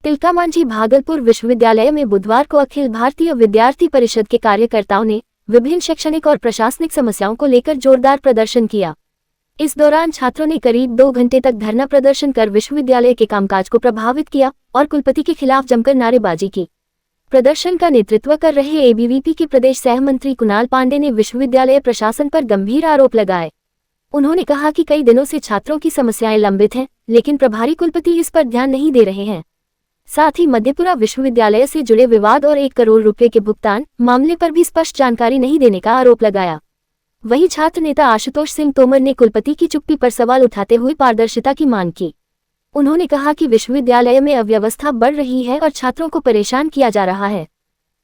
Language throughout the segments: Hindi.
तिलका मांझी भागलपुर विश्वविद्यालय में बुधवार को अखिल भारतीय विद्यार्थी परिषद के कार्यकर्ताओं ने विभिन्न शैक्षणिक और प्रशासनिक समस्याओं को लेकर जोरदार प्रदर्शन किया। इस दौरान छात्रों ने करीब 2 घंटे तक धरना प्रदर्शन कर विश्वविद्यालय के कामकाज को प्रभावित किया और कुलपति के खिलाफ जमकर नारेबाजी की। प्रदर्शन का नेतृत्व कर रहे एबीवीपी के प्रदेश सह मंत्री कुणाल पांडे ने विश्वविद्यालय प्रशासन पर गंभीर आरोप लगाए। उन्होंने कहा कि कई दिनों से छात्रों की समस्याएं लंबित हैं, लेकिन प्रभारी कुलपति इस पर ध्यान नहीं दे रहे हैं। साथ ही मधेपुरा विश्वविद्यालय से जुड़े विवाद और 1 करोड़ रुपए के भुगतान मामले पर भी स्पष्ट जानकारी नहीं देने का आरोप लगाया। वहीं छात्र नेता आशुतोष सिंह तोमर ने कुलपति की चुप्पी पर सवाल उठाते हुए पारदर्शिता की मांग की। उन्होंने कहा कि विश्वविद्यालय में अव्यवस्था बढ़ रही है और छात्रों को परेशान किया जा रहा है।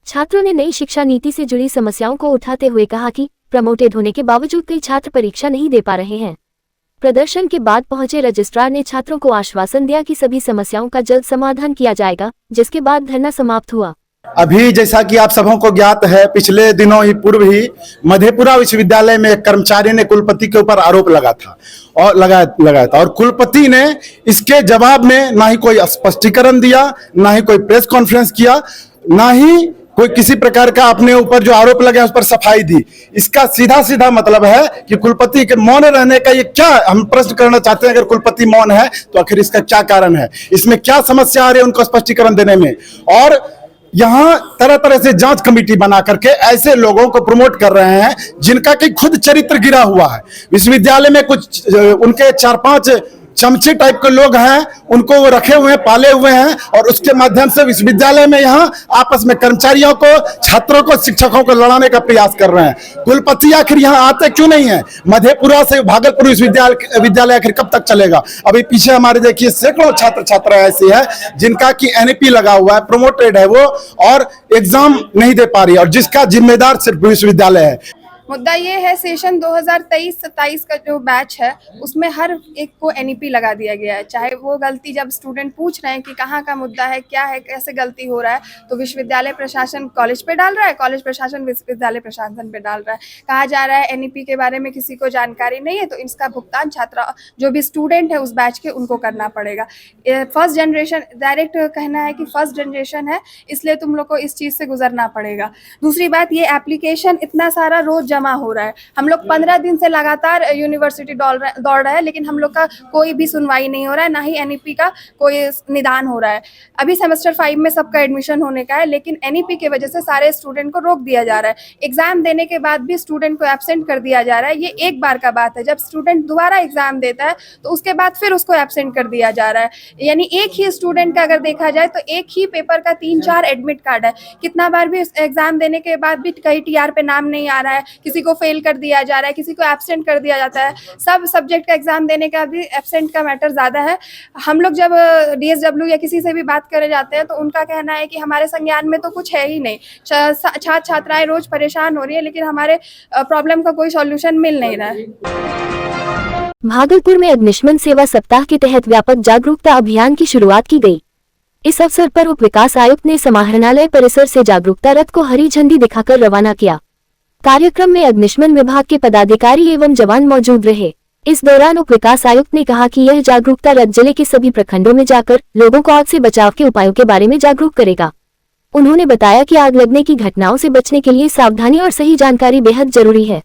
छात्रों ने नई शिक्षा नीति से जुड़ी समस्याओं को उठाते हुए कहा कि प्रमोटेड होने के बावजूद कई छात्र परीक्षा नहीं दे पा रहे हैं। प्रदर्शन के बाद पहुंचे रजिस्ट्रार ने छात्रों को आश्वासन दिया कि सभी समस्याओं का जल्द समाधान किया जाएगा, जिसके बाद धरना समाप्त हुआ। अभी जैसा कि आप सबों को ज्ञात है, पिछले दिनों ही पूर्व ही मधेपुरा विश्वविद्यालय में एक कर्मचारी ने कुलपति के ऊपर आरोप लगाया था और कुलपति ने इसके जवाब में ना ही कोई स्पष्टीकरण दिया, ना ही कोई प्रेस कॉन्फ्रेंस किया, ना ही कोई किसी प्रकार का अपने ऊपर जो आरोप लगे उस पर सफाई दी। इसका सीधा सीधा मतलब है कि कुलपति के मौन रहने का ये क्या, हम प्रश्न करना चाहते हैं, अगर कुलपति मौन है तो आखिर इसका क्या कारण है, इसमें क्या समस्या आ रही है उनको स्पष्टीकरण देने में। और यहाँ तरह तरह से जांच कमेटी बना करके ऐसे लोगों को प्रमोट कर रहे हैं जिनका कि खुद चरित्र गिरा हुआ है। विश्वविद्यालय में कुछ उनके 4-5 चमचे टाइप के लोग हैं, उनको वो रखे हुए हैं, पाले हुए हैं, और उसके माध्यम से विश्वविद्यालय में यहाँ आपस में कर्मचारियों को, छात्रों को, शिक्षकों को लड़ाने का प्रयास कर रहे हैं। कुलपति आखिर यहाँ आते क्यों नहीं है? मधेपुरा से भागलपुर विश्वविद्यालय आखिर कब तक चलेगा? अभी पीछे हमारे देखिए सैकड़ों छात्र छात्रा ऐसी है जिनका की एनईपी लगा हुआ है, प्रमोटेड है वो, और एग्जाम नहीं दे पा रही है, और जिसका जिम्मेदार सिर्फ विश्वविद्यालय है। मुद्दा ये है, सेशन 2023-27 का जो बैच है उसमें हर एक को एनईपी लगा दिया गया है। चाहे वो गलती, जब स्टूडेंट पूछ रहे हैं कि कहाँ का मुद्दा है, क्या है, कैसे गलती हो रहा है, तो विश्वविद्यालय प्रशासन कॉलेज पे डाल रहा है, कॉलेज प्रशासन विश्वविद्यालय प्रशासन पे डाल रहा है। कहा जा रहा है एनईपी के बारे में किसी को जानकारी नहीं है तो इसका भुगतान छात्रा जो भी स्टूडेंट है उस बैच के उनको करना पड़ेगा। फर्स्ट जनरेशन, डायरेक्ट कहना है कि फर्स्ट जनरेशन है इसलिए तुम लोग को इस चीज़ से गुजरना पड़ेगा। दूसरी बात, ये एप्लीकेशन इतना सारा रोज जमा हो रहा है। हम लोग 15 दिन से लगातार यूनिवर्सिटी दौड़ रहे हैं, लेकिन हम लोग का कोई भी सुनवाई नहीं हो रहा है, ना ही एनईपी का कोई निदान हो रहा है। अभी सेमेस्टर 5 में सबका एडमिशन होने का है, लेकिन एनईपी की वजह से सारे स्टूडेंट को रोक दिया जा रहा है। एग्जाम देने के बाद भी स्टूडेंट को एब्सेंट कर दिया जा रहा है। ये एक बार का बात है, जब स्टूडेंट दोबारा एग्जाम देता है तो उसके बाद फिर उसको एब्सेंट कर दिया जा रहा है। यानी एक ही स्टूडेंट का अगर देखा जाए तो एक ही पेपर का 3-4 एडमिट कार्ड है। कितना बार भी एग्जाम देने के बाद भी कहीं टीआर पे नाम नहीं आ रहा है, किसी को फेल कर दिया जा रहा है, किसी को एब्सेंट कर दिया जाता है। सब सब्जेक्ट का एग्जाम देने का भी एब्सेंट का मैटर ज़्यादा है। हम लोग जब डीएसडब्ल्यू या किसी से भी बात करे जाते हैं तो उनका कहना है कि हमारे संज्ञान में तो कुछ है ही नहीं। छात्र छात्राएं रोज परेशान हो रही है, लेकिन हमारे प्रॉब्लम का कोई सॉल्यूशन मिल नहीं रहा है। भागलपुर में अग्निशमन सेवा सप्ताह के तहत व्यापक जागरूकता अभियान की शुरुआत की गई। इस अवसर पर उप विकास आयुक्त ने समाहरणालय परिसर से जागरूकता रथ को हरी झंडी दिखाकर रवाना किया। कार्यक्रम में अग्निशमन विभाग के पदाधिकारी एवं जवान मौजूद रहे। इस दौरान उप विकास आयुक्त ने कहा कि यह जागरूकता रथ जिले के सभी प्रखंडों में जाकर लोगों को आग से बचाव के उपायों के बारे में जागरूक करेगा। उन्होंने बताया कि आग लगने की घटनाओं से बचने के लिए सावधानी और सही जानकारी बेहद जरूरी है।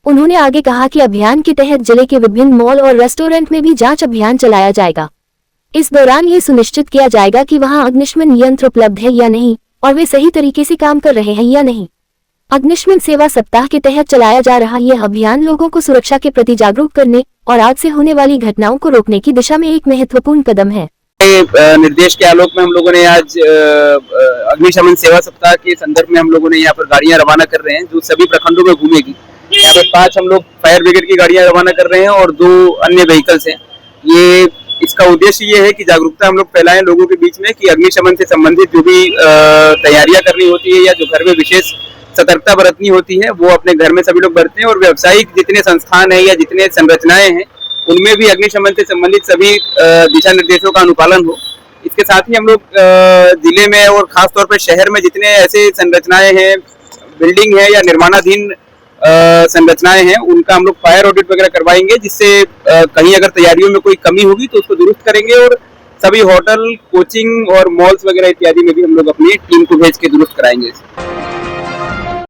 उन्होंने आगे कहा कि अभियान के तहत जिले के विभिन्न मॉल और रेस्टोरेंट में भी जांच अभियान चलाया जाएगा। इस दौरान ये सुनिश्चित किया जाएगा कि वहां अग्निशमन यंत्र उपलब्ध है या नहीं और वे सही तरीके से काम कर रहे हैं या नहीं। अग्निशमन सेवा सप्ताह के तहत चलाया जा रहा यह अभियान लोगों को सुरक्षा के प्रति जागरूक करने और आग से होने वाली घटनाओं को रोकने की दिशा में एक महत्वपूर्ण कदम है। निर्देश के आलोक में हम लोगों ने आज अग्निशमन सेवा सप्ताह के संदर्भ में हम लोगों ने यहाँ पर गाड़ियाँ रवाना कर रहे हैं जो सभी प्रखंडों में घूमेगी। यहाँ पे 5 हम लोग फायर ब्रिगेड की गाड़ियाँ रवाना कर रहे हैं और 2 अन्य व्हीकल्स हैं। ये इसका उद्देश्य ये है कि जागरूकता हम लोग फैलाएं लोगों के बीच में कि अग्निशमन से संबंधित जो भी तैयारियां करनी होती है या जो घर में विशेष सतर्कता बरतनी होती है वो अपने घर में सभी लोग बरतें, और व्यावसायिक जितने संस्थान हैं या जितने संरचनाएं हैं उनमें भी अग्निशमन से संबंधित सभी दिशा निर्देशों का अनुपालन हो। इसके साथ ही हम लोग जिले में और खासतौर पर शहर में जितने ऐसे संरचनाएं हैं, बिल्डिंग है या निर्माणाधीन संरचनाएं हैं, उनका हम लोग फायर ऑडिट वगैरह करवाएंगे, जिससे कहीं अगर तैयारियों में कोई कमी होगी तो उसको दुरुस्त करेंगे और सभी होटल, कोचिंग और मॉल्स वगैरह इत्यादि में भी हम लोग अपनी टीम को भेज के दुरुस्त कराएंगे।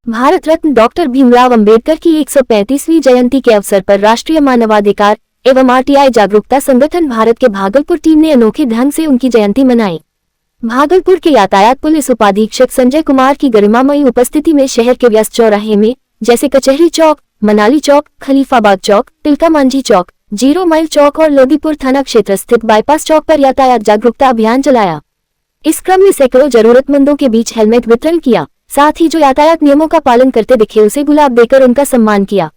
भारत रत्न डॉक्टर भीमराव अंबेडकर की 135वीं जयंती के अवसर पर राष्ट्रीय मानवाधिकार एवं आरटीआई जागरूकता संगठन भारत के भागलपुर टीम ने अनोखे ढंग से उनकी जयंती मनाई। भागलपुर के यातायात पुलिस उपाधीक्षक संजय कुमार की गरिमामयी उपस्थिति में शहर के व्यस्त चौराहे में जैसे कचहरी चौक, मनाली चौक, खलीफाबाद चौक, तिलका मांझी चौक, 0 माइल चौक और लोदीपुर थाना क्षेत्र स्थित बाईपास चौक पर यातायात जागरूकता अभियान चलाया। इस क्रम में सैकड़ों जरूरतमंदों के बीच हेलमेट वितरण किया। साथ ही जो यातायात नियमों का पालन करते दिखे उसे गुलाब देकर उनका सम्मान किया।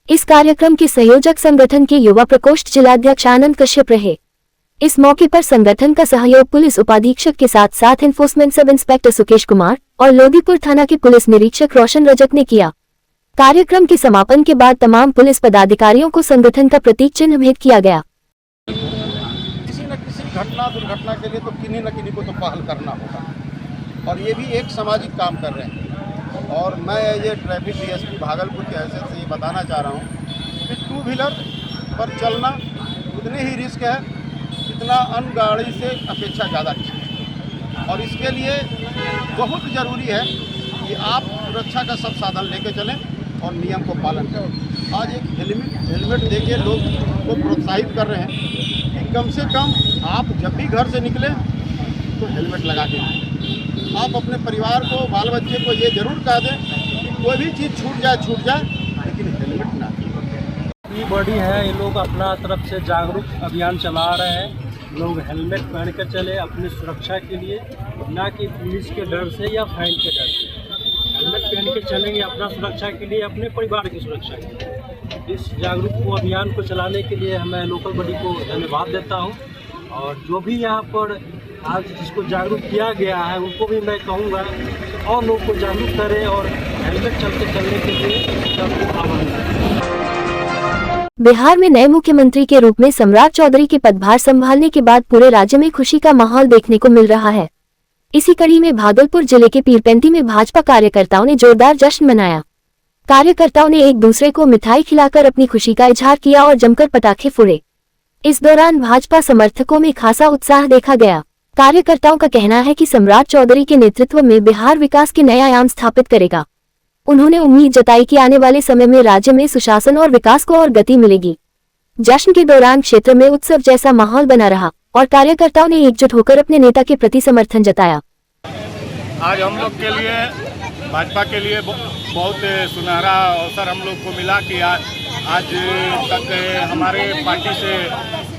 इस कार्यक्रम के संयोजक संगठन के युवा प्रकोष्ठ जिलाध्यक्ष आनंद कश्यप रहे। इस मौके पर संगठन का सहयोग पुलिस उपाधीक्षक के साथ साथ enforcement sub inspector Sukesh Kumar और लोदीपुर थाना के पुलिस निरीक्षक रोशन रजक ने किया। कार्यक्रम के समापन के बाद तमाम पुलिस पदाधिकारियों को संगठन का प्रतीक चिन्ह भेंट किया गया। किसी न किसी घटना दुर्घटना के लिए तो किन्हीं न किन्हीं को तो पहल करना होगा और ये भी एक सामाजिक काम कर रहे हैं। और मैं ये ट्रैफिक डीएसपी भागलपुर की हैसियत से ये बताना चाह रहा हूँ कि 2 व्हीलर पर चलना उतने ही रिस्क है जितना अन्य गाड़ी से अपेक्षा ज़्यादा रिस्क है। और इसके लिए बहुत ज़रूरी है कि आप सुरक्षा का सब साधन लेके चलें और नियम को पालन करें। आज एक हेलमेट देके लोग को प्रोत्साहित कर रहे हैं कि कम से कम आप जब भी घर से निकलें तो हेलमेट लगा के निकलें। आप अपने परिवार को, बाल बच्चे को ये ज़रूर कह दें कि कोई भी चीज़ छूट जाए लेकिन हेलमेट ना। ये बॉडी है, ये लोग अपना तरफ से जागरूक अभियान चला रहे हैं। लोग हेलमेट पहन कर चले अपनी सुरक्षा के लिए, ना कि पुलिस के डर से या फाइन के डर से। हेलमेट पहन के चलेंगे अपना सुरक्षा के लिए, अपने परिवार की सुरक्षा के लिए। इस जागरूक अभियान को चलाने के लिए मैं लोकल बॉडी को धन्यवाद देता हूँ। और जो भी यहाँ पर आज जिसको जागरूक किया गया है उनको भी मैं कहूँगा कि और लोग को जागरूक करें और हेलमेट चलने के लिए सबको आह्वान करें। बिहार में नए मुख्यमंत्री के रूप में सम्राट चौधरी के पदभार संभालने के बाद पूरे राज्य में खुशी का माहौल देखने को मिल रहा है। इसी कड़ी में भागलपुर जिले के पीरपेंती में भाजपा कार्यकर्ताओं ने जोरदार जश्न मनाया। कार्यकर्ताओं ने एक दूसरे को मिठाई खिलाकर अपनी खुशी का इजहार किया और जमकर पटाखे फोड़े। इस दौरान भाजपा समर्थकों में खासा उत्साह देखा गया। कार्यकर्ताओं का कहना है कि सम्राट चौधरी के नेतृत्व में बिहार विकास के नए आयाम स्थापित करेगा। उन्होंने उम्मीद जताई कि आने वाले समय में राज्य में सुशासन और विकास को और गति मिलेगी। जश्न के दौरान क्षेत्र में उत्सव जैसा माहौल बना रहा और कार्यकर्ताओं ने एकजुट होकर अपने नेता के प्रति समर्थन जताया। आज हम लोग के लिए, भाजपा के लिए बहुत सुनहरा अवसर हम लोग को मिला कि आज तक हमारे पार्टी से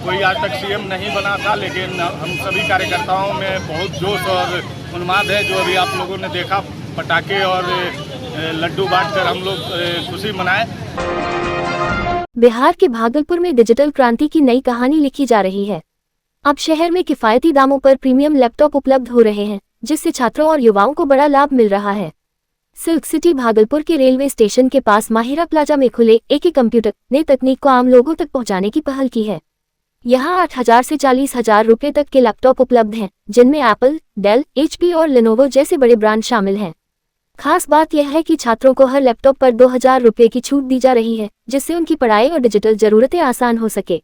कोई आज तक सीएम नहीं बना था, लेकिन हम सभी कार्यकर्ताओं में बहुत जोश और उन्माद है। जो अभी आप लोगों ने देखा, पटाखे और लड्डू बांटकर हम लोग खुशी मनाए। बिहार के भागलपुर में डिजिटल क्रांति की नई कहानी लिखी जा रही है। अब शहर में किफायती दामों पर प्रीमियम लैपटॉप उपलब्ध हो रहे हैं, जिससे छात्रों और युवाओं को बड़ा लाभ मिल रहा है। सिल्क सिटी भागलपुर के रेलवे स्टेशन के पास माहिरा प्लाजा में खुले AK कंप्यूटर ने तकनीक को आम लोगों तक पहुंचाने की पहल की है। यहाँ 8,000 से 40,000 रुपए तक के लैपटॉप उपलब्ध हैं, जिनमें एप्पल, डेल, HP और लेनोवो जैसे बड़े ब्रांड शामिल हैं। खास बात यह है कि छात्रों को हर लैपटॉप पर 2,000 रुपए की छूट दी जा रही है, जिससे उनकी पढ़ाई और डिजिटल जरूरतें आसान हो सके।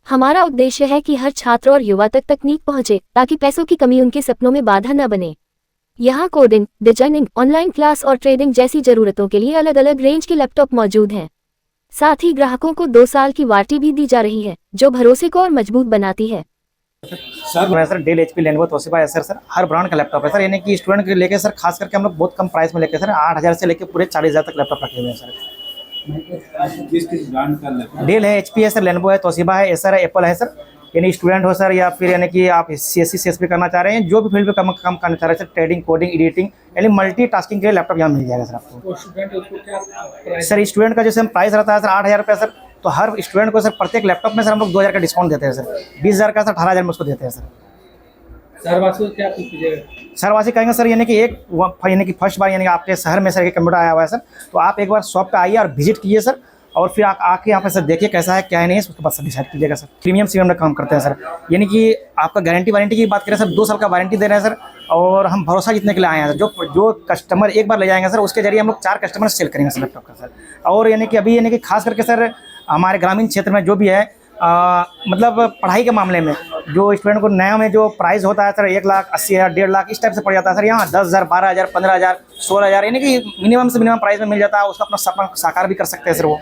हमारा उद्देश्य है कि हर छात्र और युवा तक तकनीक पहुंचे, ताकि पैसों की कमी उनके सपनों में बाधा न बने। यहाँ कोडिंग, डिजाइनिंग, ऑनलाइन क्लास और ट्रेडिंग जैसी जरूरतों के लिए अलग अलग रेंज के लैपटॉप मौजूद हैं। साथ ही ग्राहकों को 2 साल की वारंटी भी दी जा रही है, जो भरोसे को और मजबूत बनाती है। Sir Dell, HP, Lenovo, Toshiba है सर हर ब्रांड का लैपटॉप है सर। यानी कि स्टूडेंट के लेके सर खास करके हम लोग बहुत कम प्राइस में लेके सर 8,000 से लेके पूरे 40,000 तक लैपटॉप रखे हुए हैं सर। किस ब्रांड का लैपटॉप? डेल है, HP है सर, लेनोवो है, तोशिबा है, एसर है, एप्पल है सर। यानी स्टूडेंट हो सर या फिर यानी कि आप CSC CSP करना चाह रहे हैं, जो भी फील्ड पे काम करना चाह रहे हैं सर, ट्रेडिंग, कोडिंग, एडिटिंग, यानी मल्टीटास्किंग के लिए लैपटॉप यहाँ मिल जाएगा सर आपको। सर स्टूडेंट का जैसे प्राइस रहता है सर 8,000 रुपये सर, तो हर स्टूडेंट को सर प्रत्येक लैपटॉप में सर हम लोग 2,000 का डिस्काउंट देते हैं सर। 20,000 का सर 18,000 में उसको देते हैं सर। सरवासी कहेंगे सर, यानी कि फर्स्ट बार यानी कि आपके शहर में सर एक कंप्यूटर आया हुआ है सर, तो आप एक बार शॉप पे आइए और विजिट कीजिए सर, और फिर आके यहाँ पे सर देखिए कैसा है क्या है नहीं, उसके बाद सर डिसाइड कीजिएगा सर। प्रीमियम सीएम में काम करते हैं सर, यानी कि आपका वारंटी की बात करें सर, 2 साल का वारंटी दे रहे हैं सर। और हम भरोसा जीतने के लिए आए हैं सर। जो कस्टमर एक बार ले जाएंगे सर, उसके जरिए हम लोग 4 कस्टमर सेल करेंगे सर लैपटॉप का सर। और यानी कि अभी यानी कि खास करके सर हमारे ग्रामीण क्षेत्र में जो भी है, मतलब पढ़ाई के मामले में जो स्टूडेंट को नया में जो प्राइस होता है सर 1,80,000 1,50,000 इस टाइप से पड़ जाता है सर, यहाँ 10,000 12,000 15,000 16,000 यानी कि मिनिमम से मिनिमम प्राइस में मिल जाता है, उसका अपना सपना साकार भी कर सकते हैं सर वो।